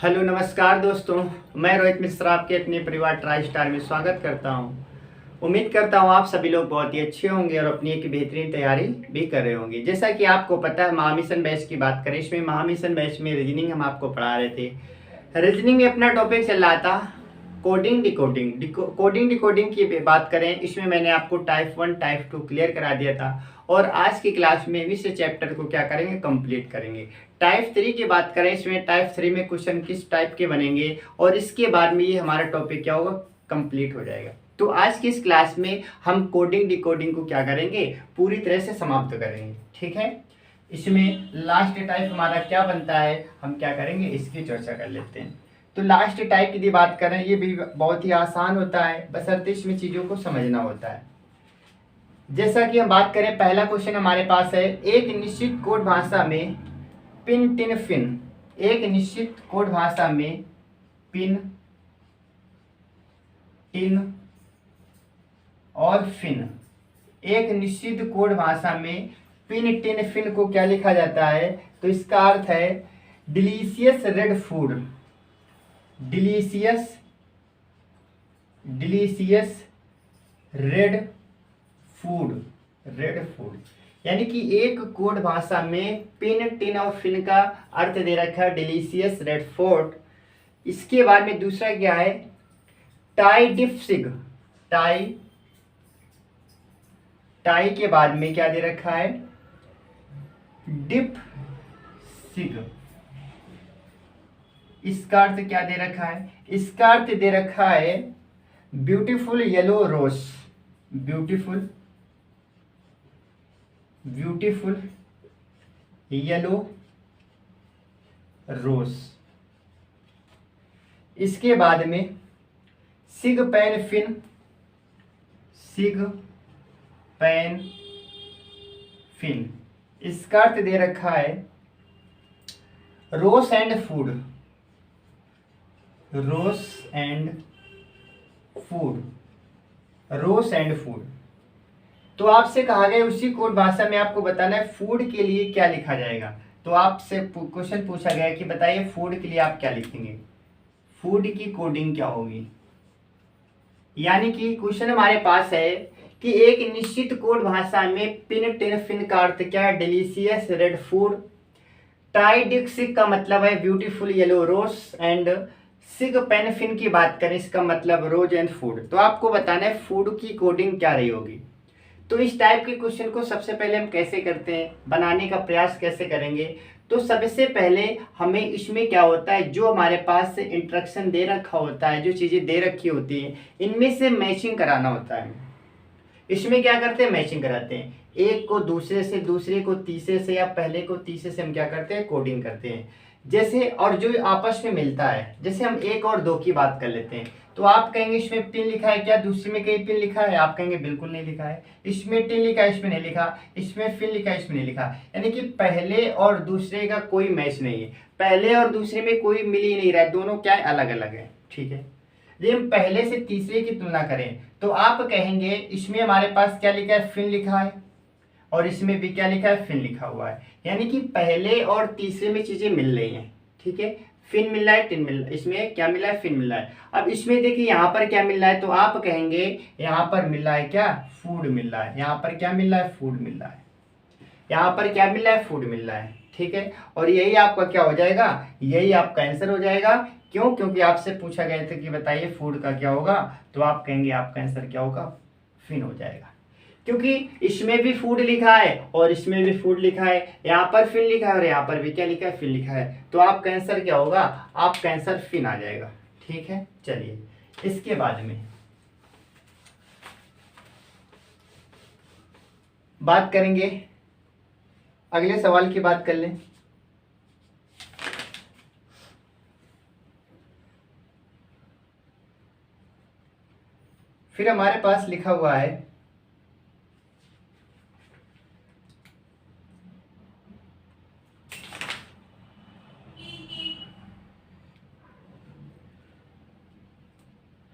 Hello नमस्कार दोस्तों। मैं रोहित मिश्रा आपके अपने परिवार ट्राई स्टार में स्वागत करता हूं। उम्मीद करता हूं आप सभी लोग बहुत ही अच्छे होंगे और अपनी एक बेहतरीन तैयारी भी कर रहे होंगे। जैसा कि आपको पता है, महामिशन बैच की बात करें, इसमें महामिशन बैच में रीजनिंग हम आपको पढ़ा रहे थे। रीजनिंग में अपना टॉपिक चल रहा था कोडिंग डिकोडिंग की बात करें, इसमें मैंने आपको टाइप 1 टाइप 2 क्लियर करा दिया था और आज की क्लास में इस चैप्टर को क्या करेंगे, कंप्लीट करेंगे। टाइप 3 की बात करें, इसमें टाइप 3 में क्वेश्चन किस टाइप के बनेंगे और इसके बाद में ये हमारा टॉपिक क्या होगा, कंप्लीट हो जाएगा। तो आज की इस क्लास में हम कोडिंग डिकोडिंग को क्या करेंगे, पूरी तरह से समाप्त करेंगे। ठीक है, इसमें लास्ट टाइप हमारा क्या बनता है, हम क्या करेंगे इसकी चर्चा कर लेते हैं। तो लास्ट टाइप की बात करें, ये भी बहुत ही आसान होता है, बशर्ते इसमें चीज़ों को समझना होता है। जैसा कि हम बात करें, पहला क्वेश्चन हमारे पास है, एक निश्चित कोड भाषा में पिन टिन फिन। एक निश्चित कोड भाषा में पिन टिन और फिन। एक निश्चित कोड भाषा में पिन टिन फिन को क्या लिखा जाता है, तो इसका अर्थ है delicious red food. Delicious red food यानी कि एक कोड भाषा में पिन टिन और फिन का अर्थ दे रखा है डिलीशियस रेड फूड। इसके बाद में दूसरा क्या है, टाई डिप सिग। टाई के बाद में क्या दे रखा है, डिप सिग। इसका अर्थ क्या दे रखा है, इसका अर्थ दे रखा है ब्यूटीफुल येलो रोज। ब्यूटीफुल येलो रोज। इसके बाद में सिग पैन फिन। इसका अर्थ दे रखा है रोस एंड फूड। तो आपसे कहा गया उसी कोड भाषा में आपको बताना है फूड के लिए क्या लिखा जाएगा। तो आपसे क्वेश्चन पूछा गया कि बताइए फूड के लिए आप क्या लिखेंगे, फूड की कोडिंग क्या होगी। यानी कि क्वेश्चन हमारे पास है कि एक निश्चित कोड भाषा में पिन टिन फिन का अर्थ क्या है, डिलीशियस रेड फूड। टाई डिक सिग का मतलब है ब्यूटीफुल येलो रोज एंड सिग पेन फिन की बात करें, इसका मतलब रोज एंड फूड। तो आपको बताना है फूड की कोडिंग क्या रही होगी। तो इस टाइप के क्वेश्चन को सबसे पहले हम कैसे करते हैं, बनाने का प्रयास कैसे करेंगे। तो सबसे पहले हमें इसमें क्या होता है, जो हमारे पास इंस्ट्रक्शन दे रखा होता है, जो चीज़ें दे रखी होती हैं, इनमें से मैचिंग कराना होता है। इसमें क्या करते हैं, मैचिंग कराते हैं। एक को दूसरे से, दूसरे को तीसरे से, या पहले को तीसरे से हम क्या करते हैं, कोडिंग करते हैं। जैसे और जो आपस में मिलता है, जैसे हम 1 और 2 की बात कर लेते हैं। तो आप कहेंगे इसमें पिन लिखा है क्या, दूसरे में कहीं पिन लिखा है, आप कहेंगे बिल्कुल नहीं लिखा है। इसमें टिन लिखा है, इसमें नहीं लिखा। इसमें फिन लिखा है, इसमें नहीं लिखा। यानी कि पहले और दूसरे का कोई मैच नहीं है, पहले और दूसरे में कोई मिल ही नहीं रहा है, दोनों क्या है, अलग अलग है। ठीक है, यदि हम पहले से तीसरे की तुलना करें तो आप कहेंगे इसमें हमारे पास क्या लिखा है, फिन लिखा है, और इसमें भी क्या लिखा है, फिन लिखा हुआ है। यानी कि पहले और तीसरे में चीजें मिल रही हैं। ठीक है, फिन मिल रहा है, टिन मिल रहा है, इसमें क्या मिला है, फिन मिल रहा है। अब इसमें देखिए यहाँ पर क्या मिल रहा है, तो आप कहेंगे यहाँ पर मिल रहा है क्या, फूड मिल रहा है। यहाँ पर क्या मिल रहा है, फूड मिल रहा है। यहाँ पर क्या मिल रहा है, फूड मिल रहा है। ठीक है, और यही आपका क्या हो जाएगा, यही आपका आंसर हो जाएगा। क्यों, क्योंकि आपसे पूछा गया था कि बताइए फूड का क्या होगा, तो आप कहेंगे आपका आंसर क्या होगा, फिन हो जाएगा। क्योंकि इसमें भी फूड लिखा है और इसमें भी फूड लिखा है, यहाँ पर फिन लिखा है और यहाँ पर भी क्या लिखा है, फिन लिखा है। तो आपका आंसर क्या होगा, आपका आंसर फिन आ जाएगा। ठीक है, चलिए इसके बाद में बात करेंगे, अगले सवाल की बात कर लें। फिर हमारे पास लिखा हुआ है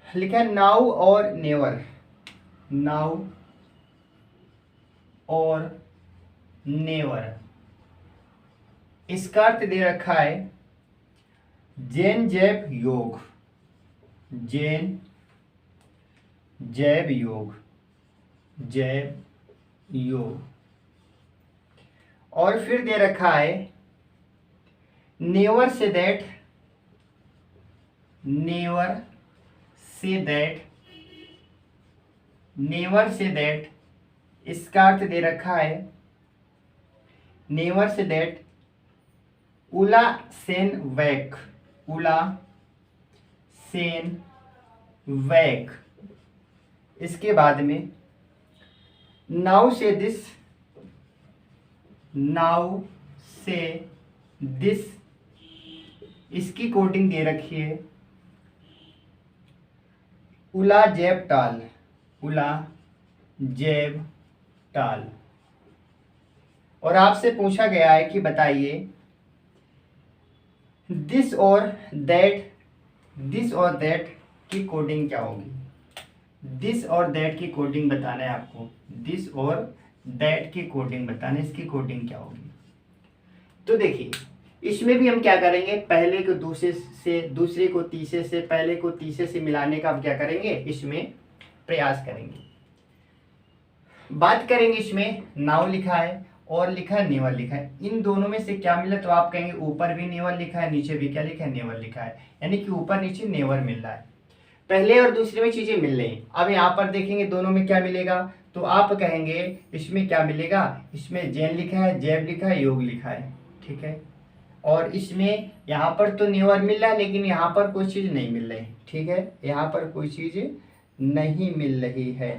लिखा है नाउ और नेवर। नाउ और नेवर, इसका अर्थ दे रखा है जैन जैव योग, जैन जैव योग, जैव योग। और फिर दे रखा है never say that, never say that, never say that, इसका अर्थ दे रखा है नेवर से दैट उला सेन वैक, उला सेन वैक। इसके बाद में नाउ से दिस, नाउ से दिस, इसकी कोटिंग दे रखी है उला जेब टाल, उला जेब टाल। और आपसे पूछा गया है कि बताइए दिस और दैट, दिस और दैट की कोडिंग क्या होगी। दिस और दैट की कोडिंग बताना है आपको, दिस और दैट की कोडिंग बताना है, इसकी कोडिंग क्या होगी। तो देखिए इसमें भी हम क्या करेंगे, पहले को दूसरे से, दूसरे को तीसरे से, पहले को तीसरे से मिलाने का हम क्या करेंगे, इसमें प्रयास करेंगे। बात करेंगे इसमें नाउ लिखा है और लिखा है नेवर लिखा है, इन दोनों में से क्या मिला, तो आप कहेंगे ऊपर भी नेवर लिखा है, नीचे भी क्या लिखा है, नेवर लिखा है, यानी कि ऊपर नीचे नेवर मिल रहा है। पहले और दूसरे में चीजें मिल रही। अब यहाँ पर देखेंगे दोनों में क्या मिलेगा, तो आप कहेंगे इसमें क्या मिलेगा, इसमें जैन लिखा है, जैब लिखा है, योग लिखा है, ठीक है। और इसमें यहाँ पर तो नेवर मिल रहा है, लेकिन यहाँ पर कोई चीज नहीं मिल रही, ठीक है, यहाँ पर कोई चीज नहीं मिल रही है।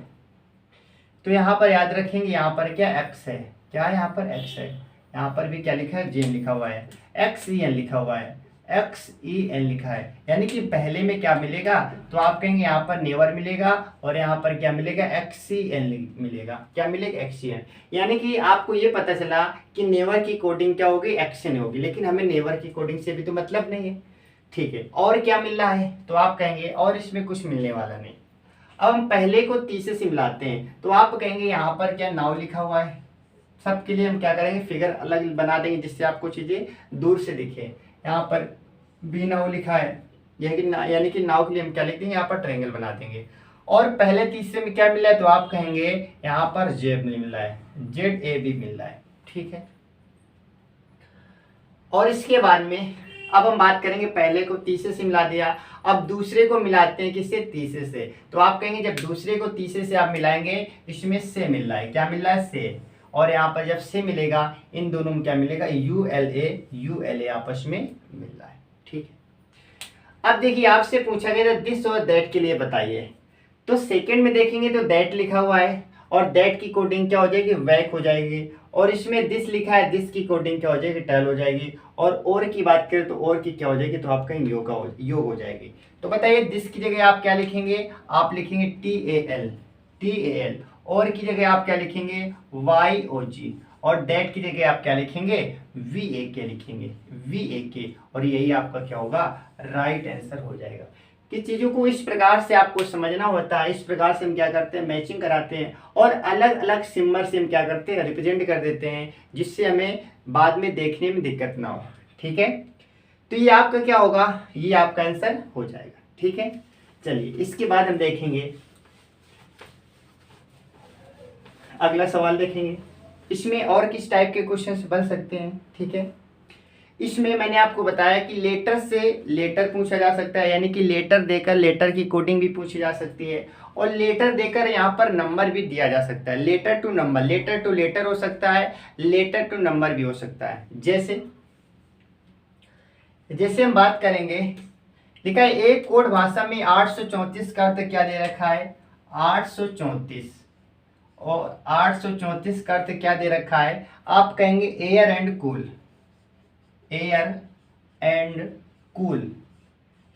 तो यहाँ पर याद रखेंगे, यहाँ पर क्या एक्स है, क्या यहाँ पर एक्स है, यहाँ पर भी क्या लिखा है, जेन लिखा हुआ है, एक्स ई एन लिखा हुआ है, एक्स ई एन लिखा है, यानी कि पहले में क्या मिलेगा, तो आप कहेंगे यहाँ पर नेवर मिलेगा और यहाँ पर क्या मिलेगा, एक्स सी एन मिलेगा, क्या मिलेगा, एक्स सी एन। यानी कि आपको ये पता चला कि नेवर की कोडिंग क्या होगी, एक्स एन होगी, लेकिन हमें नेवर की कोडिंग से भी तो मतलब नहीं है, ठीक है। और क्या मिल रहा है, तो आप कहेंगे और इसमें कुछ मिलने वाला नहीं। अब हम पहले को तीसरे से मिलाते हैं, तो आप कहेंगे यहाँ पर क्या नाउ लिखा हुआ है, सबके लिए हम क्या करेंगे, फिगर अलग बना देंगे जिससे आपको चीजें दूर से दिखे। यहाँ पर बी नाउ लिखा है, यानी कि नाउ के लिए हम क्या लिख देंगे, यहाँ पर ट्रायंगल बना देंगे। और पहले तीसरे में क्या मिला है, तो आप कहेंगे यहाँ पर जेब मिल रहा है, जेड ए बी मिल रहा है, ठीक है। और इसके बाद में अब हम बात करेंगे, पहले को तीसरे से मिला दिया, अब दूसरे को मिलाते हैं किससे, तीसरे से। तो आप कहेंगे जब दूसरे को तीसरे से आप मिलाएंगे, इसमें से मिल रहा है, क्या मिल रहा है, से। और यहाँ पर जब से मिलेगा, इन दोनों में क्या मिलेगा, यू एल ए आपस में मिल रहा है, ठीक है। अब देखिए आपसे पूछा गया था दिस और दैट के लिए बताइए, तो सेकंड में देखेंगे तो दैट लिखा हुआ है और दैट की कोडिंग क्या हो जाएगी, वैक हो जाएगी। और इसमें दिस लिखा है, दिस की कोडिंग क्या हो जाएगी, टैल हो जाएगी। और की बात करें तो और की क्या हो जाएगी, तो आप कहेंगे योग हो जाएगी। तो बताइए दिस की जगह आप क्या लिखेंगे, आप लिखेंगे टी ए एल। और की जगह आप क्या लिखेंगे, वाई ओ जी। और दैट की जगह आप क्या लिखेंगे, वी ए के लिखेंगे, वी ए के। और यही आपका क्या होगा, राइट आंसर हो जाएगा। कि चीज़ों को इस प्रकार से आपको समझना होता है, इस प्रकार से हम क्या करते हैं, मैचिंग कराते हैं और अलग अलग सिंबल से हम क्या करते हैं, रिप्रेजेंट कर देते हैं, जिससे हमें बाद में देखने में दिक्कत ना हो, ठीक है। तो ये आपका क्या होगा, ये आपका आंसर हो जाएगा, ठीक है। चलिए इसके बाद हम देखेंगे अगला सवाल देखेंगे, इसमें और किस टाइप के क्वेश्चंस बन सकते हैं, ठीक है। इसमें मैंने आपको बताया कि लेटर से लेटर पूछा जा सकता है, यानी कि लेटर देकर लेटर की कोडिंग भी पूछी जा सकती है। और लेटर देकर यहाँ पर नंबर भी दिया जा सकता है, letter to number, letter to letter हो सकता है, लेटर टू नंबर भी हो सकता है। जैसे हम बात करेंगे, लिखा है एक कोड भाषा में 834 का अर्थ क्या दे रखा है, 834। और 834 का अर्थ क्या दे रखा है, आप कहेंगे air and cool, air and cool,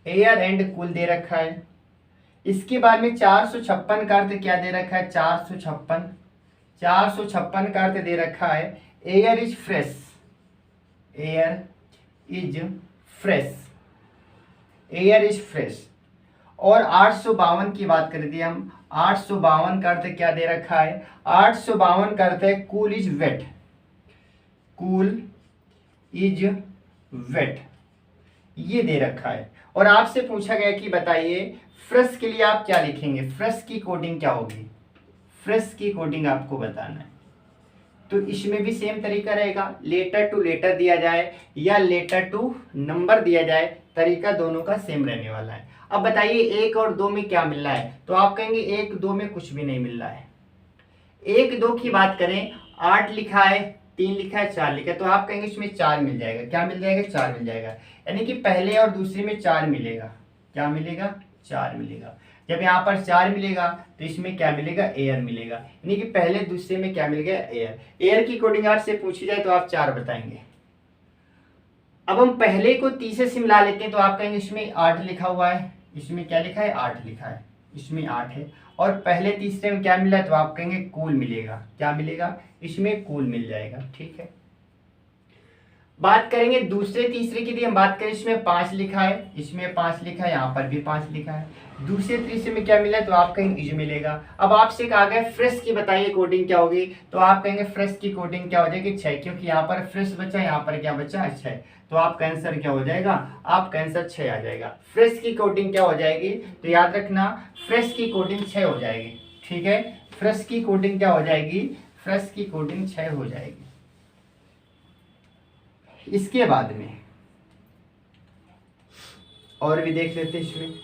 air and cool they रखा है। इसके बाद में 456 का अर्थ क्या दे रखा है, 456, 456 का अर्थ दे रखा है air is fresh, air is fresh, air is fresh. और 852 की बात कर दी हम, 852 का अर्थ क्या दे रखा है, 852 का अर्थ है cool is wet, cool is wet, ये दे रखा है। और आपसे पूछा गया कि बताइए फ्रस के लिए आप क्या लिखेंगे, फ्रस की कोडिंग क्या होगी, फ्रस की कोडिंग आपको बताना है। तो इसमें भी सेम तरीका रहेगा, लेटर टू लेटर दिया जाए या लेटर टू नंबर दिया जाए, तरीका दोनों का सेम रहने वाला है। अब बताइए 1 और 2 में क्या मिल रहा है, तो आप कहेंगे 1 2 में कुछ भी नहीं मिल रहा है। 1 2 की बात करें, 8 लिखा है, 3 लिखा है, 4 लिखा है, तो आप कहेंगे इसमें 4 मिल जाएगा। क्या मिल जाएगा, 4 मिल जाएगा। यानी कि पहले और दूसरे में 4 मिलेगा। क्या मिलेगा, 4 मिलेगा। जब यहाँ पर 4 मिलेगा तो इसमें क्या मिलेगा, एयर मिलेगा। यानी कि पहले दूसरे में क्या मिल गया, एयर। एयर की कोडिंग आपसे पूछी जाए तो आप 4 बताएंगे। अब हम पहले को तीसरे से मिला लेते हैं, तो आप कहेंगे इसमें 8 लिखा हुआ है, इसमें क्या लिखा है, 8 लिखा है, इसमें 8 है। और पहले तीसरे में क्या मिला है, तो आप कहेंगे कूल मिलेगा। क्या मिलेगा, इसमें कूल मिल जाएगा। ठीक है, बात करेंगे दूसरे तीसरे की भी हम बात करें, इसमें 5 लिखा है, इसमें 5 लिखा है, यहाँ पर भी 5 लिखा है। दूसरे तीसरे में क्या मिला है, तो आप कहेंगे इज मिलेगा। अब आपसे कहा गया फ्रेश की बताइए कोडिंग क्या होगी, तो आप कहेंगे फ्रेश की कोडिंग क्या हो जाएगी, 6, क्योंकि यहाँ पर फ्रेश बचा, यहाँ पर क्या बचा, 6। तो आपका आंसर क्या हो जाएगा, आपका आंसर 6 आ जाएगा। फ्रेश की कोडिंग क्या हो जाएगी, तो याद रखना फ्रेश की कोडिंग 6 हो जाएगी। ठीक है, फ्रेश की कोडिंग क्या हो जाएगी, फ्रेश की कोडिंग 6 हो जाएगी। इसके बाद में और भी देख लेते हैं इसमें।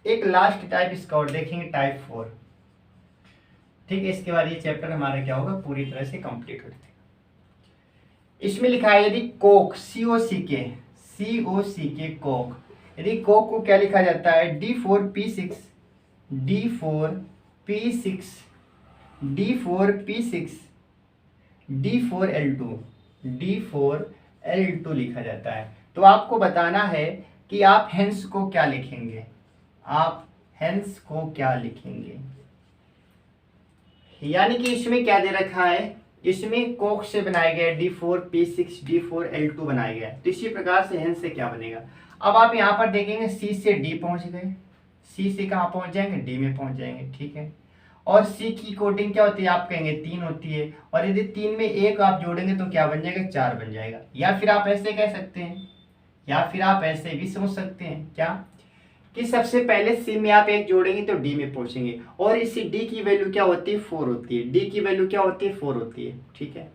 एक लास्ट टाइप इसका और देखेंगे, टाइप 4। ठीक है, इसके बाद ये चैप्टर हमारा क्या होगा, पूरी तरह से कंप्लीट हो जाएगा। इसमें लिखा है यदि कोक, COC के कोक, यदि कोक को क्या लिखा जाता है, D4P6 D4P6 D4P6 D4L2 D4L2 लिखा जाता है। तो आपको बताना है कि आप हेंस को क्या लिखेंगे, आप हेंस को क्या लिखेंगे। यानी कि इसमें क्या दे रखा है, इसमें कोक से बनाया गया D4P6 D4L2 बनाया गया है, तो इसी प्रकार से हेंस से क्या बनेगा। अब आप यहाँ पर देखेंगे C से D पहुंच गए, C से कहाँ पहुंच जाएंगे, D में पहुंच जाएंगे। ठीक है, और C की कोडिंग क्या होती है, आप कहेंगे 3 होती है, और यदि 3 में 1 आप जोड़ेंगे तो क्या बन जाएगा, 4 बन जाएगा। या फिर आप ऐसे कह सकते हैं, या फिर आप ऐसे भी सोच सकते हैं क्या, कि सबसे पहले C में आप 1 जोड़ेंगे तो D में पहुंचेंगे, और इसी D की वैल्यू क्या होती है, 4 होती है। D की वैल्यू क्या होती है, 4 होती है। ठीक है,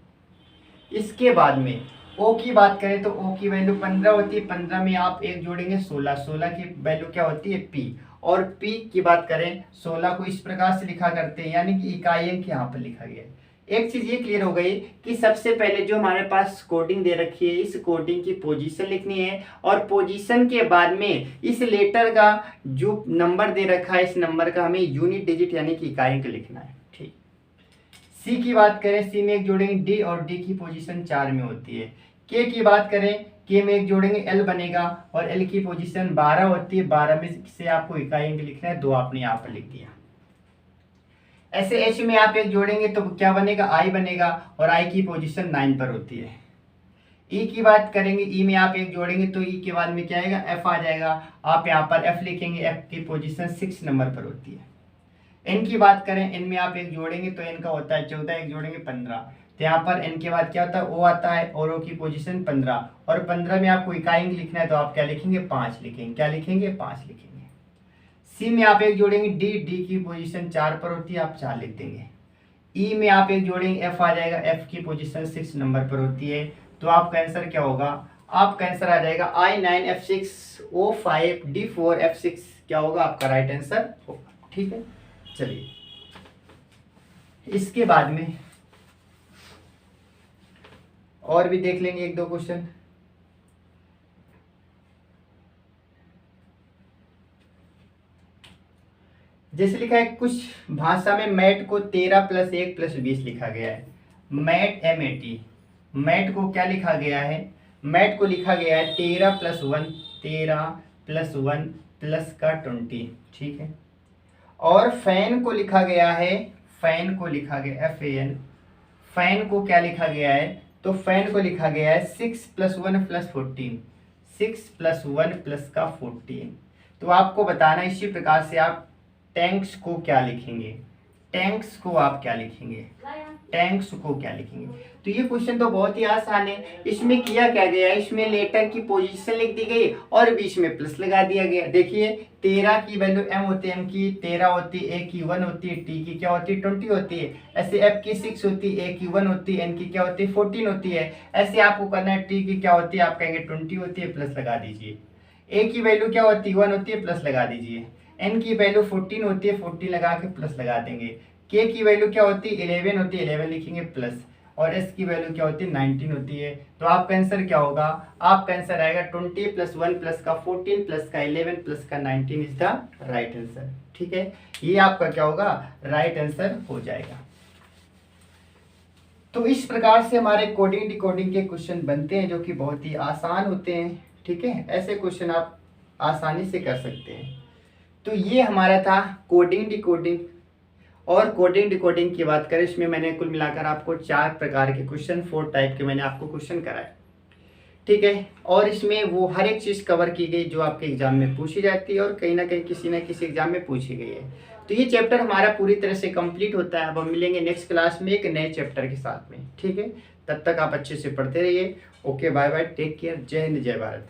इसके बाद में O की बात करें तो O की वैल्यू 15 होती है, 15 में आप 1 जोड़ेंगे 16, 16 की वैल्यू क्या होती है, P। और P की बात करें, 16 को इस प्रकार से लिखा करते हैं, यानी कि इकाई अंक यहाँ पर लिखा गया है। एक चीज ये क्लियर हो गई कि सबसे पहले जो हमारे पास कोडिंग दे रखी है, इस कोडिंग की पोजीशन लिखनी है, और पोजीशन के बाद में इस लेटर का जो नंबर दे रखा है, इस नंबर का हमें यूनिट डिजिट यानी कि इकाई अंक लिखना है। ठीक, सी की बात करें, सी में 1 जोड़ेंगे डी, और डी की पोजीशन 4 में होती है। के की बात करें, के में 1 जोड़ेंगे एल बनेगा, और एल की पोजीशन 12 होती है, 12 में से आपको इकाई अंक लिखना है, 2 आपने यहाँ पर लिख दिया। ऐसे एच में आप 1 जोड़ेंगे तो क्या बनेगा, आई बनेगा, और आई की पोजीशन 9 पर होती है। ई की बात करेंगे, ई में आप 1 जोड़ेंगे तो ई के बाद में क्या आएगा, एफ आ जाएगा, आप यहाँ पर एफ लिखेंगे, एफ की पोजीशन 6 नंबर पर होती है। एन की बात करें, एन में आप 1 जोड़ेंगे तो एन का होता है 14, 1 जोड़ेंगे 15, तो यहाँ पर एन के बाद क्या होता है, ओ आता है, और ओ की पोजीशन 15, और 15 में आपको इकाई अंक लिखना है, तो आप क्या लिखेंगे, 5 लिखेंगे। क्या लिखेंगे, 5 लिखेंगे। सी में आप 1 जोड़ेंगे डी, डी की पोजीशन 4 पर होती है, आप 4 लिख देंगे। ई में आप 1 जोड़ेंगे एफ आ जाएगा, एफ की पोजीशन 6 नंबर पर होती है, तो आपका आंसर क्या होगा, आपका आंसर आ जाएगा I9F6O5D4F6, क्या होगा आपका राइट आंसर होगा। ठीक है, चलिए इसके बाद में और भी देख लेंगे 1-2 क्वेश्चन। जैसे लिखा है, कुछ भाषा में मैट को 13 + 1 + 20 लिखा गया है। मैट MAT, मैट को क्या लिखा गया है, मैट को लिखा गया है 13 + 1 +20। ठीक है, और फैन को लिखा गया है, फैन को लिखा गया FAN, फैन को क्या लिखा गया है तो फैन को लिखा गया है 6 + 1 + 14, 6 + 1 + का 14। तो आपको बताना इसी प्रकार से आप टैंक्स को क्या लिखेंगे, टैंक्स को आप क्या लिखेंगे, टैंक्स को क्या लिखेंगे। तो ये क्वेश्चन तो बहुत ही आसान है। इसमें किया क्या गया है, इसमें लेटर की पोजीशन लिख दी गई और बीच में प्लस लगा दिया गया। देखिए 13 की वैल्यू m होती है, m की 13 होती है, a की 1 होती है, t की क्या होती है 20 होती है। ऐसे f की 6 होती है, a की 1 होती है, n की क्या होती है 14 होती है। ऐसे आपको करना है, t की क्या होती है आप कहेंगे 20 होती है, प्लस लगा दीजिए। a की वैल्यू क्या होती है 1 होती है, प्लस लगा दीजिए। n की वैल्यू 14 होती है, 14 लगा के प्लस लगा देंगे। k की वैल्यू क्या होती है 11 होती है, 11 लिखेंगे प्लस। और s की वैल्यू क्या होती है 19 होती है। तो आपका आंसर क्या होगा, आपका आंसर आएगा 20 + 1 + का 14 + का 11 + का 19 इज द राइट आंसर। ठीक है, ये आपका क्या होगा राइट आंसर हो जाएगा। तो इस प्रकार से हमारे कोडिंग डिकोडिंग के क्वेश्चन बनते हैं जो कि बहुत ही आसान होते हैं। ठीक है, ऐसे क्वेश्चन आप आसानी से कर सकते हैं। तो ये हमारा था कोडिंग डिकोडिंग। और कोडिंग डिकोडिंग की बात करें, इसमें मैंने कुल मिलाकर आपको 4 प्रकार के क्वेश्चन, 4 टाइप के मैंने आपको क्वेश्चन कराए। ठीक है, और इसमें वो हर एक चीज़ कवर की गई जो आपके एग्जाम में पूछी जाती है और कहीं ना कहीं किसी न किसी एग्जाम में पूछी गई है। तो ये चैप्टर हमारा पूरी तरह से कंप्लीट होता है। अब हम मिलेंगे नेक्स्ट क्लास में एक नए चैप्टर के साथ में। ठीक है, तब तक आप अच्छे से पढ़ते रहिए। Okay, bye bye, take care, Jai Hind, जय भारत।